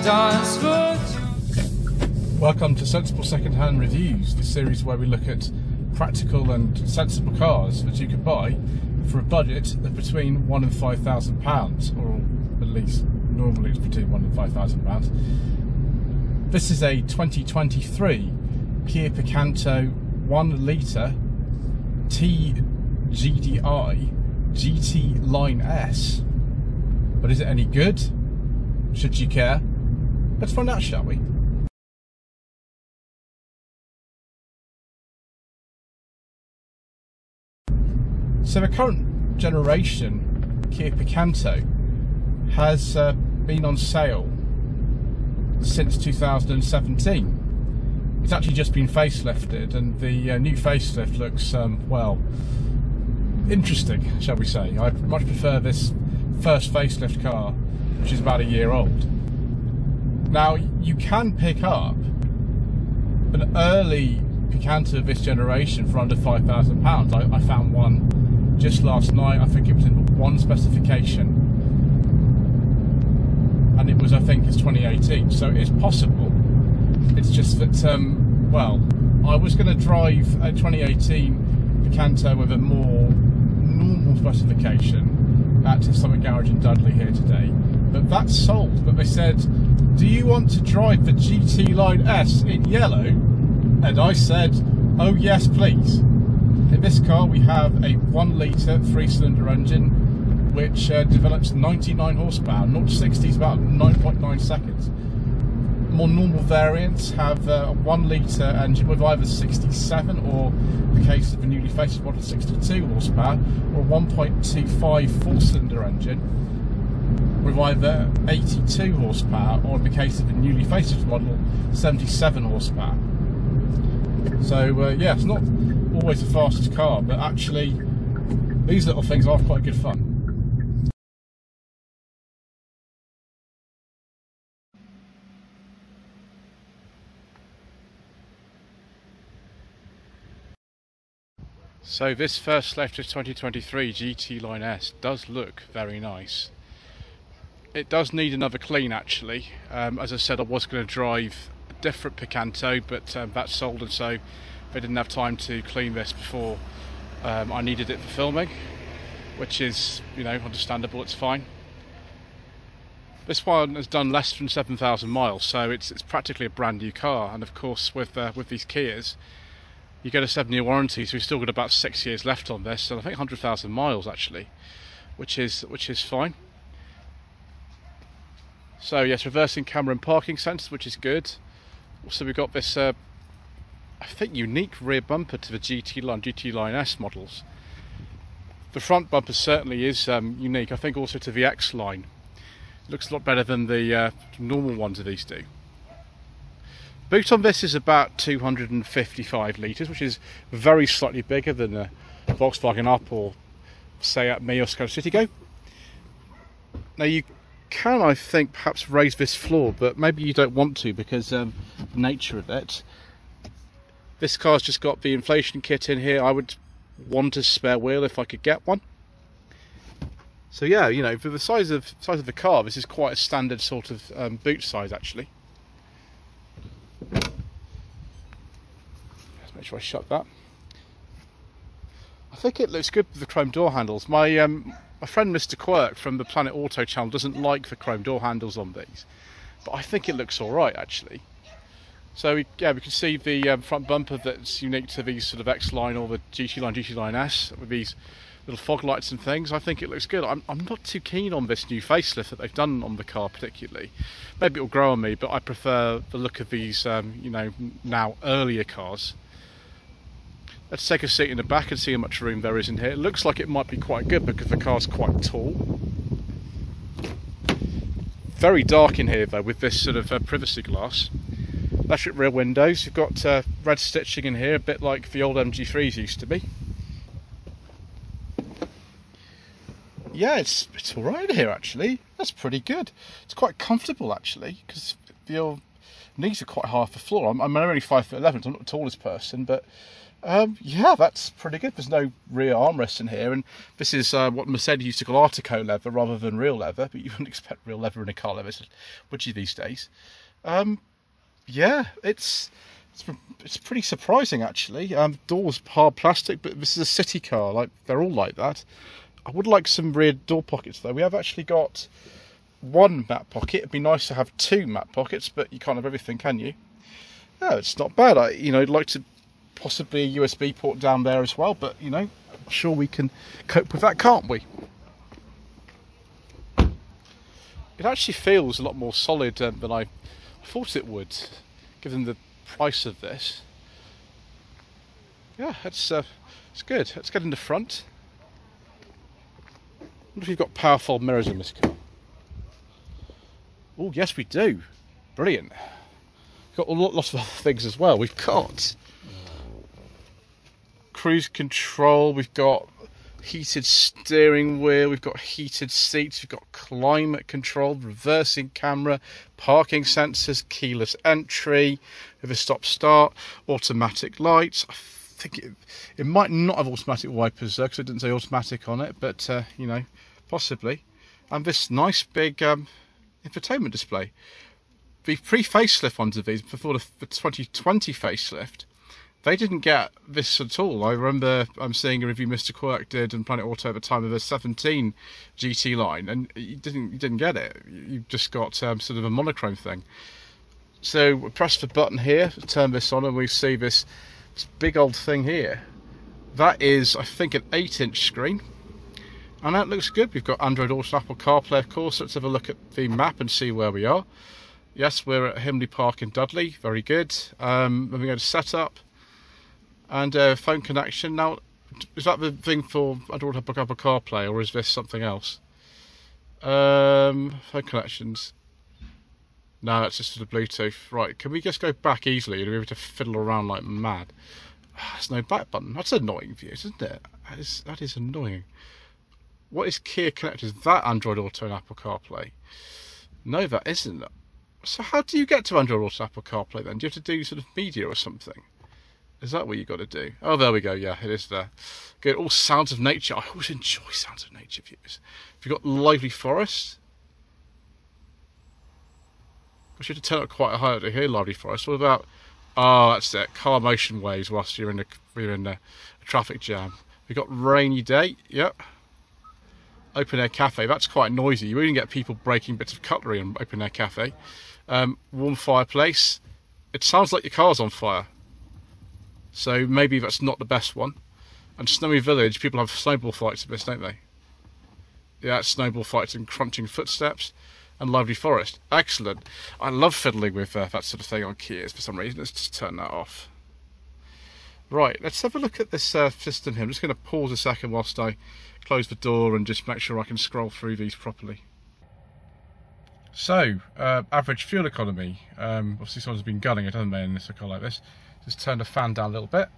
dance for two. Welcome to Sensible Secondhand Reviews, the series where we look at practical and sensible cars that you could buy for a budget of between £1,000 and £5,000, or at least normally it's between £1,000 and £5,000. This is a 2023 Kia Picanto 1 litre T-GDi GT Line S. But is it any good? Should you care? Let's find out, shall we? So the current generation Kia Picanto has been on sale since 2017. It's actually just been facelifted, and the new facelift looks, well, interesting, shall we say. I much prefer this first facelift car, which is about a year old. Now, you can pick up an early Picanto of this generation for under £5,000. I found one just last night. I think it was in one specification, and it was, I think it's 2018, so it's possible. It's just that, well, I was going to drive a 2018 Picanto with a more normal specification at Summit Garage in Dudley here today, but that's sold. But they said, do you want to drive the GT Line S in yellow? And I said, oh yes please. In this car we have a 1 litre 3-cylinder engine which develops 99 horsepower, 0 to 60 is about 9.9 seconds. More normal variants have a 1 litre engine with either 67, or in the case of the newly facelift model, 62 horsepower, or a 1.25 4-cylinder engine with either 82 horsepower, or in the case of the newly facelift model, 77 horsepower. So yeah, it's not always the fastest car, but actually these little things are quite good fun. So this first left of 2023 GT Line S does look very nice. It does need another clean actually. As I said, I was going to drive a different Picanto, but that's sold, and so they didn't have time to clean this before I needed it for filming, which is, you know, understandable, it's fine. This one has done less than 7,000 miles, so it's practically a brand new car, and of course with these Kias, you get a 7-year warranty, so we've still got about 6 years left on this, and I think 100,000 miles actually, which is fine. So yes, reversing camera and parking sensors, which is good. Also we've got this, I think, unique rear bumper to the GT Line S models. The front bumper certainly is unique, I think also to the X line. It looks a lot better than the normal ones of these do. Boot on this is about 255 litres, which is very slightly bigger than the Volkswagen Up or Seat Mii or Skoda Citigo. Now you can, I think, perhaps raise this floor, but maybe you don't want to because of the nature of it. This car's just got the inflation kit in here. I would want a spare wheel if I could get one. So yeah, you know, for the size of the car, this is quite a standard sort of boot size actually. Let's make sure I shut that. I think it looks good with the chrome door handles. My friend Mr. Quirk from the Planet Auto channel doesn't like the chrome door handles on these, but I think it looks alright actually. So yeah, we can see the front bumper that's unique to these sort of X line or the GT Line S with these little fog lights and things. I think it looks good. I'm not too keen on this new facelift that they've done on the car particularly. Maybe it'll grow on me, but I prefer the look of these, you know, now earlier cars. Let's take a seat in the back and see how much room there is in here. It looks like it might be quite good because the car's quite tall. Very dark in here though, with this sort of privacy glass. Electric rear windows. You've got red stitching in here, a bit like the old MG3s used to be. Yeah, it's all right here actually. That's pretty good. It's quite comfortable actually, because your knees are quite high off the floor. I'm only 5'11", so I'm not the tallest person, but Yeah, that's pretty good. There's no rear armrest in here, and this is what Mercedes used to call Artico leather rather than real leather, but you wouldn't expect real leather in a car like this, would you, these days? Yeah, it's pretty surprising, actually. Doors hard plastic, but this is a city car, like they're all like that. I would like some rear door pockets, though. We have actually got one mat pocket. It'd be nice to have two mat pockets, but you can't have everything, can you? No, it's not bad. I'd like to possibly a USB port down there as well, but I'm sure we can cope with that, can't we? It actually feels a lot more solid than I thought it would, given the price of this. Yeah, it's good. Let's get in the front. I wonder if you've got power fold mirrors in this car. Oh, yes, we do. Brilliant. We've got lots of other things as well. We've got cruise control, we've got heated steering wheel, we've got heated seats, we've got climate control, reversing camera, parking sensors, keyless entry, with a stop start, automatic lights. I think it might not have automatic wipers though, because it didn't say automatic on it, but possibly. And this nice big infotainment display. The pre-facelift ones of these, before the 2020 facelift, they didn't get this at all. I remember seeing a review Mr. Quirk did on Planet Auto at the time of the 17 GT line, and you didn't get it. You just got sort of a monochrome thing. So we press the button here to turn this on, and we see this big old thing here. That is, I think, an 8-inch screen, and that looks good. We've got Android Auto, Apple CarPlay, of course. Let's have a look at the map and see where we are. Yes, we're at Himley Park in Dudley. Very good. Then we go to Setup. And phone connection. Now, is that the thing for Android Apple CarPlay, or is this something else? Phone connections. No, that's just for the Bluetooth. Right, can we just go back easily and be able to fiddle around like mad? There's no back button. That's annoying for you, isn't it? That is annoying. What is Kia Connect? Is that Android Auto and Apple CarPlay? No, that isn't. So how do you get to Android Auto and Apple CarPlay then? Do you have to do sort of media or something? Is that what you got to do? Oh, there we go. Yeah, it is there. Good. All sounds of nature. I always enjoy sounds of nature views. Have you got lively forest? I should have turned up quite high to hear lively forest. What about? Oh, that's it. Car motion waves whilst you're in a traffic jam. We've got rainy day. Yep. Open air cafe. That's quite noisy. You even get people breaking bits of cutlery in open air cafe. Warm fireplace. It sounds like your car's on fire. So maybe that's not the best one. And Snowy Village, people have snowball fights at this, don't they? Yeah, snowball fights and crunching footsteps. And lively forest. Excellent. I love fiddling with that sort of thing on Kias for some reason. Let's just turn that off. Right, let's have a look at this system here. I'm just going to pause a second whilst I close the door and just make sure I can scroll through these properly. So, average fuel economy. Obviously someone's been gunning it, hasn't they, in this car like this. Just turn the fan down a little bit.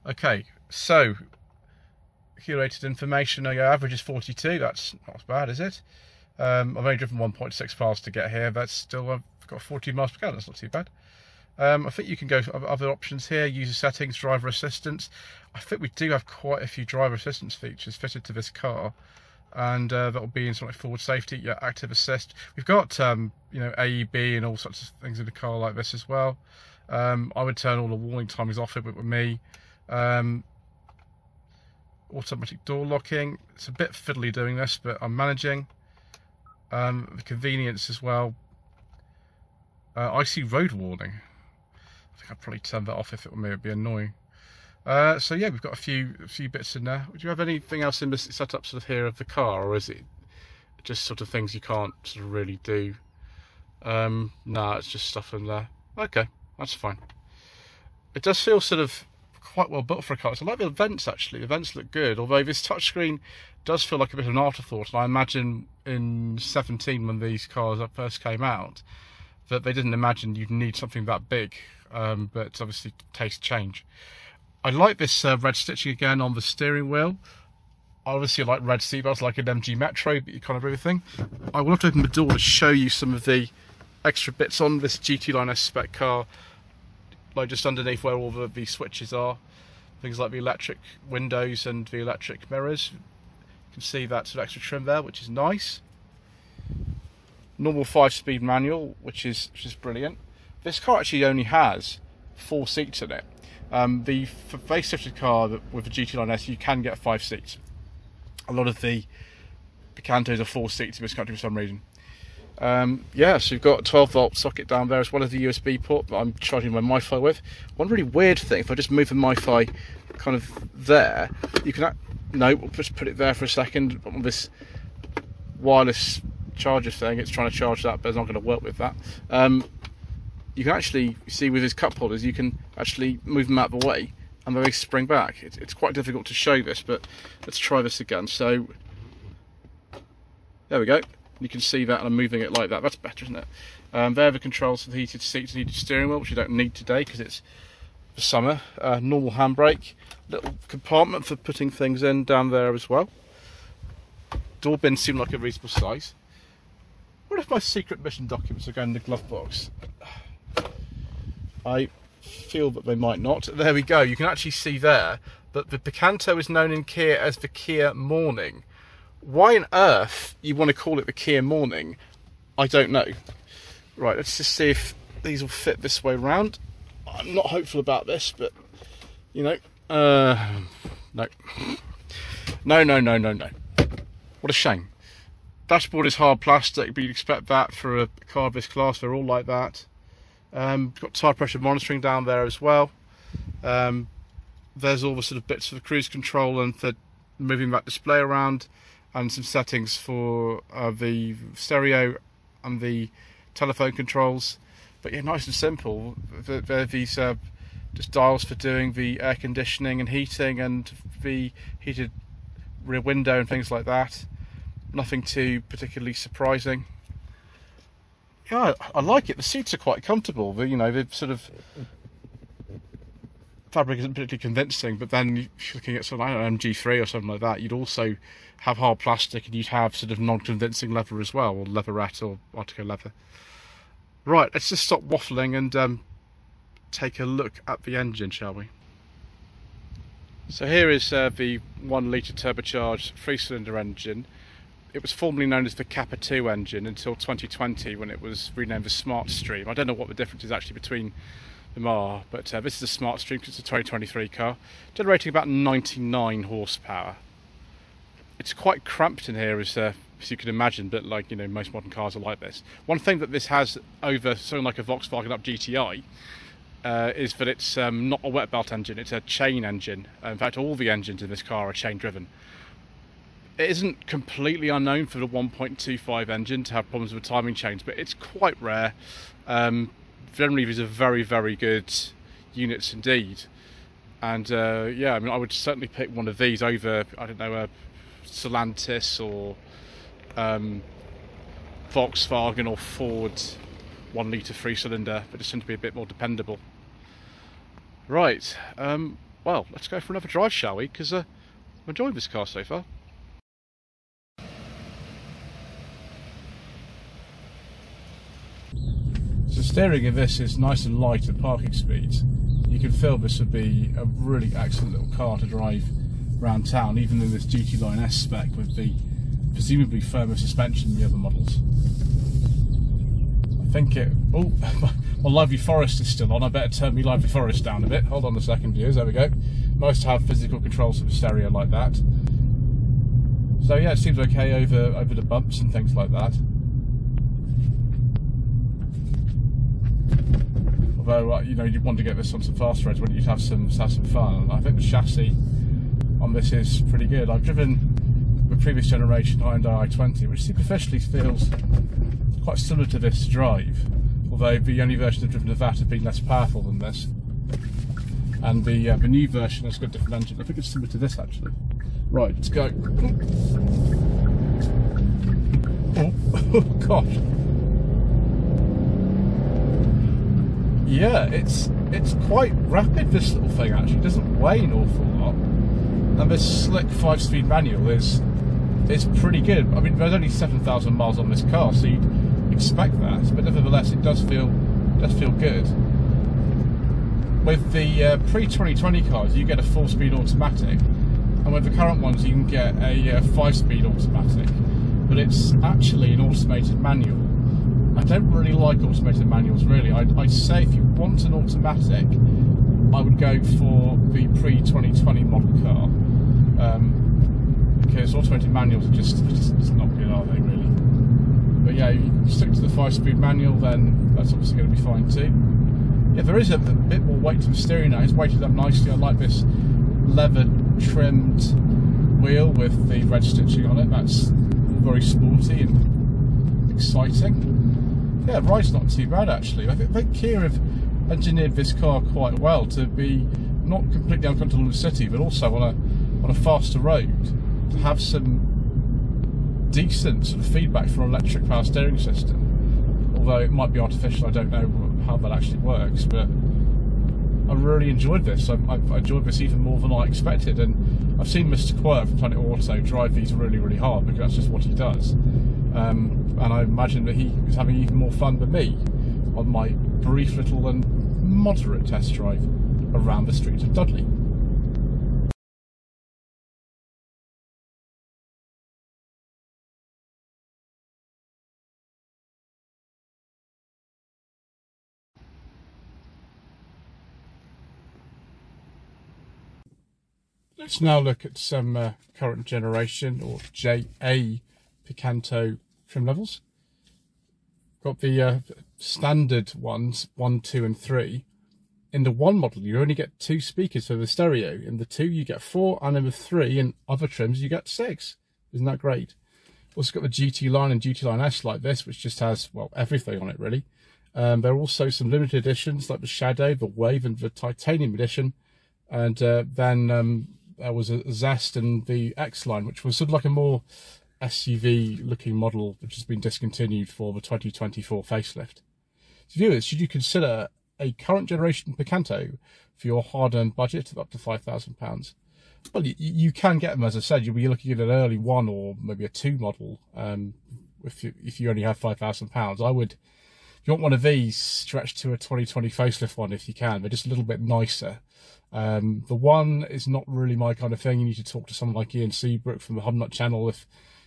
Okay, so curated information. Your average is 42. That's not as bad, is it? I've only driven 1.6 miles to get here. That's still, I've got 14 miles per gallon. That's not too bad. I think you can go for other options here. User settings, driver assistance. I think we do have quite a few driver assistance features fitted to this car, and that will be in something like forward safety, yeah, active assist. We've got AEB and all sorts of things in a car like this as well. I would turn all the warning timings off it with me. Automatic door locking. It's a bit fiddly doing this, but I'm managing. The convenience as well. I see road warning. I think I'd probably turn that off if it were me. It'd be annoying. So yeah, we've got a few bits in there. Would you have anything else in this setup sort of here of the car, or is it just sort of things you can't sort of really do? No, it's just stuff in there. Okay, that's fine. It does feel sort of quite well built for a car. So I like the vents actually. The vents look good, although this touchscreen does feel like a bit of an afterthought. And I imagine in 17, when these cars first came out, that they didn't imagine you'd need something that big. But obviously tastes change. I like this red stitching again on the steering wheel. Obviously I like red seatbelts like an MG Metro, but you can't have everything. I will have to open the door to show you some of the extra bits on this GT Line S spec car. like just underneath where all the switches are, things like the electric windows and the electric mirrors. You can see that sort of extra trim there, which is nice. Normal 5-speed manual, which is brilliant. This car actually only has 4 seats in it. The facelifted car with the GT Line S, you can get 5 seats. A lot of the Picantos are 4 seats in this country for some reason. Yeah, so you've got a 12-volt socket down there as well as the USB port that I'm charging my MiFi with. One really weird thing, if I just move the MiFi kind of there, you can... No, we'll just put it there for a second. On this wireless charger thing, it's trying to charge that, but it's not going to work with that. You can actually see with his cup holders, you can actually move them out of the way and they spring back. It's quite difficult to show this, but let's try this again. So there we go. You can see that, and I'm moving it like that. That's better, isn't it? There are the controls for the heated seats and heated steering wheel, which you don't need today because it's for summer. Normal handbrake, little compartment for putting things in down there as well. Door bins seem like a reasonable size. What if my secret mission documents are going in the glove box? I feel that they might not. There we go. You can actually see there that the Picanto is known in Kia as the Kia Morning. Why on earth you want to call it the Kia Morning, I don't know. Right, let's just see if these will fit this way round. I'm not hopeful about this, but, you know, no. No. What a shame. Dashboard is hard plastic, but you'd expect that for a car of this class. They're all like that. Got tyre pressure monitoring down there as well. There's all the sort of bits for the cruise control and for moving that display around, and some settings for the stereo and the telephone controls. But yeah, nice and simple. There are these just dials for doing the air conditioning and heating and the heated rear window and things like that. Nothing too particularly surprising. Yeah, I like it. The seats are quite comfortable. You know, the sort of fabric isn't particularly convincing, but then you're looking at something like an MG3 or something like that, you'd also have hard plastic and you'd have sort of non-convincing leather as well, or leatherette or Artico leather. Right, let's just stop waffling and take a look at the engine, shall we? So here is the 1 litre turbocharged 3-cylinder engine. It was formerly known as the Kappa 2 engine until 2020 when it was renamed the Smart Stream. I don't know what the difference is actually between them are, but this is a Smart Stream because it's a 2023 car, generating about 99 horsepower. It's quite cramped in here, as you can imagine, but like, you know, most modern cars are like this. One thing that this has over something like a Volkswagen Up GTi is that it's not a wet belt engine, it's a chain engine. In fact, all the engines in this car are chain driven. It isn't completely unknown for the 1.25 engine to have problems with timing chains, but it's quite rare. Generally, these are very, very good units indeed. And yeah, I mean, I would certainly pick one of these over, I don't know, a Stellantis or Volkswagen or Ford 1 litre 3-cylinder, but it seems to be a bit more dependable. Right, well, let's go for another drive, shall we? Because I'm enjoying this car so far. So steering of this is nice and light at parking speeds. You can feel this would be a really excellent little car to drive around town, even in this GT Line S spec with the presumably firmer suspension than the other models. I think it... Oh, my Lively Forest is still on. I better turn my Lively Forest down a bit. Hold on a second, viewers. There we go. Most have physical controls of the stereo like that. So yeah, it seems okay over the bumps and things like that. Although, you know, you'd want to get this on some fast roads, wouldn't you, to have some fun. I think the chassis on this is pretty good. I've driven the previous generation Hyundai i20, which superficially feels quite similar to this to drive, although the only versions I've driven of that have been less powerful than this. And the new version has got a different engine. I think it's similar to this actually. Right, let's go. Oh gosh. Yeah, it's quite rapid, this little thing actually. It doesn't weigh an awful lot. And this slick 5-speed manual is pretty good. I mean, there's only 7,000 miles on this car, so you'd expect that, but nevertheless it does feel good. with the pre-2020 cars, you get a 4-speed automatic, and with the current ones, you can get a 5-speed automatic, but it's actually an automated manual. I don't really like automated manuals, really. I'd say if you want an automatic, I would go for the pre-2020 model car, because automated manuals are just not good, are they, really? But yeah, you stick to the 5-speed manual, then that's obviously going to be fine too. Yeah, there is a bit more weight to the steering now. It's weighted up nicely. I like this leather trimmed wheel with the red stitching on it. That's very sporty and exciting. Yeah, ride's not too bad actually. I think Kia have engineered this car quite well to be not completely uncomfortable in the city, but also on a faster road, to have some decent sort of feedback from an electric power steering system. Although it might be artificial, I don't know how that actually works, but I really enjoyed this. I've enjoyed this even more than I expected, and I've seen Mr. Quirt from Planet Auto drive these really, really hard, because that's just what he does. And I imagine that he was having even more fun than me on my brief little and moderate test drive around the streets of Dudley. Let's now look at some current generation, or JA Picanto trim levels. Got the standard ones, 1, 2 and 3. In the 1 model you only get 2 speakers for the stereo. In the 2 you get 4, and in the 3 and other trims you get 6. Isn't that great? Also got the GT line and GT line S like this, which just has, well, everything on it really. There are also some limited editions like the Shadow, the Wave and the Titanium edition. And then there was a Zest and the X line, which was sort of like a more SUV looking model, which has been discontinued for the 2024 facelift. So viewers, should you consider a current generation Picanto for your hard-earned budget of up to £5,000? Well, you can get them, as I said. You'll be looking at an early 1 or maybe a 2 model if you only have £5,000. I would, if you want one of these, stretch to a 2020 facelift one if you can. They're just a little bit nicer. The 1 is not really my kind of thing. You need to talk to someone like Ian Seabrook from the Humnut channel if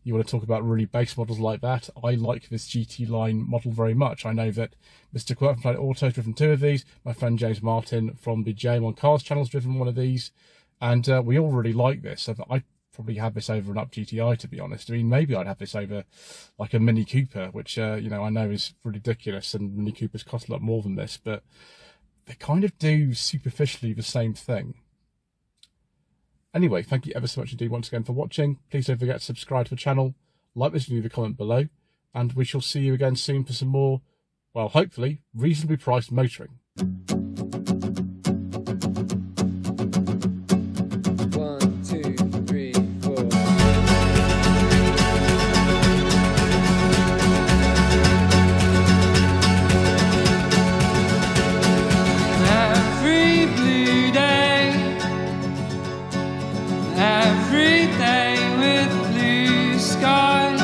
you want to talk about really base models like that. I like this GT line model very much. I know that Mr. Quirt from Planet Auto has driven 2 of these. My friend James Martin from the JM on Cars channel has driven one of these. And we all really like this. So I'd probably have this over an Up GTI, to be honest. I mean, maybe I'd have this over like a Mini Cooper, which, you know, I know is ridiculous, and Mini Coopers cost a lot more than this, but they kind of do superficially the same thing. Anyway, thank you ever so much indeed once again for watching. Please don't forget to subscribe to the channel, like this and leave a comment below, and we shall see you again soon for some more, well, hopefully, reasonably priced motoring. 1, 2, 3, 4. Every blue day, every day with blue skies.